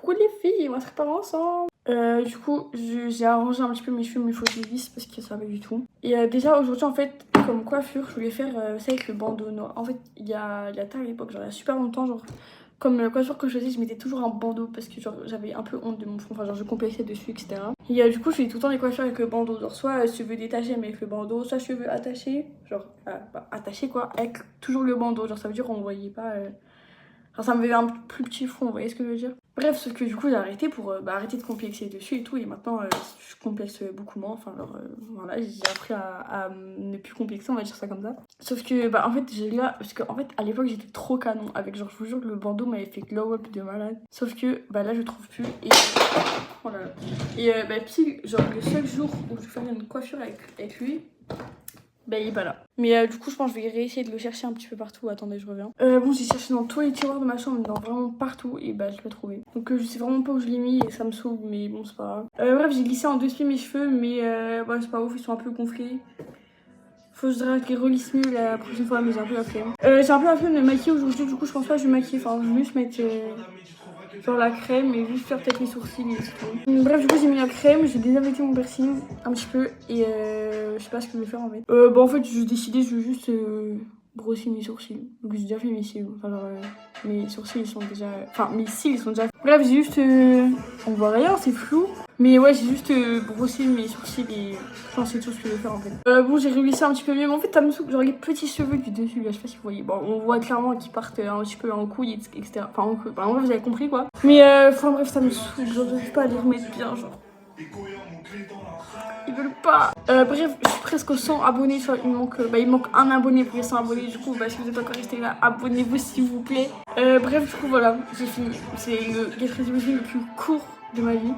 coucou les filles, on va se préparer ensemble. Du coup, j'ai arrangé un petit peu mes cheveux, mais il faut que je les lisse parce que ça va pas du tout. Et déjà aujourd'hui, en fait, comme coiffure, je voulais faire ça avec le bandeau noir. En fait, il y a tard à l'époque, genre il y a super longtemps, genre comme coiffure que je faisais, je mettais toujours un bandeau parce que genre j'avais un peu honte de mon front, enfin genre je complexais dessus, etc. Et du coup, je fais tout le temps les coiffures avec le bandeau, genre soit cheveux détachés mais avec le bandeau, soit cheveux attachés, genre attachés quoi, avec toujours le bandeau, genre ça veut dire qu'on voyait pas. Enfin, ça me faisait un plus petit front, vous voyez ce que je veux dire? Bref, sauf que du coup j'ai arrêté pour arrêter de complexer dessus et tout, et maintenant je complexe beaucoup moins, enfin alors voilà, j'ai appris à ne plus complexer, on va dire ça comme ça. Sauf que en fait j'ai là, parce qu'en fait à l'époque j'étais trop canon avec, genre je vous jure que le bandeau m'avait fait glow up de malade. Sauf que là je trouve plus et oh là là. Et pile, genre le seul jour où je faisais une coiffure avec lui, il est pas là. Mais du coup, je pense que je vais réessayer de le chercher un petit peu partout. Attendez, je reviens. Bon, j'ai cherché dans tous les tiroirs de ma chambre, dans vraiment partout. Et je l'ai trouvé. Donc, je sais vraiment pas où je l'ai mis et ça me saoule, mais bon, c'est pas grave. Bref, j'ai glissé en 2 pieds mes cheveux, mais c'est pas ouf, ils sont un peu gonflés. Faut que je dirais que les relisse mieux la prochaine fois, mais j'ai un peu la flemme. J'ai un peu la flemme de me maquiller aujourd'hui, du coup, je pense pas que je vais me maquiller. Enfin, je vais juste mettre genre la crème et juste faire peut-être les sourcils et c'est tout. Bref, du coup, j'ai mis la crème, j'ai désinfecté mon piercing un petit peu et je sais pas ce que je vais faire en fait. En fait, j'ai décidé, je veux juste brosser mes sourcils. Donc, j'ai déjà fait mes cils. Enfin, genre, mes sourcils ils sont déjà. Enfin, mes cils ils sont déjà. Bref, j'ai juste. On voit rien, c'est flou. Mais ouais, j'ai juste brossé mes sourcils et je pense que c'est tout ce que je vais faire en fait. Bon, j'ai réglissé un petit peu mieux, mais en fait, ça me saoule. Genre les petits cheveux du dessus, là, je sais pas si vous voyez. Bon, on voit clairement qu'ils partent un petit peu en couille, etc. Enfin, en couille. En vrai, vous avez compris quoi. Mais enfin, bref, ça me saoule. Genre, j'arrive pas à les remettre bien, genre. Ils veulent pas. Bref, je suis presque aux 100 abonnés. Il me manque un abonné pour les 100 abonnés. Du coup, si vous êtes encore resté là, abonnez-vous s'il vous plaît. Bref, du coup, voilà, j'ai fini. C'est le Get Ready With Me le plus court de ma vie.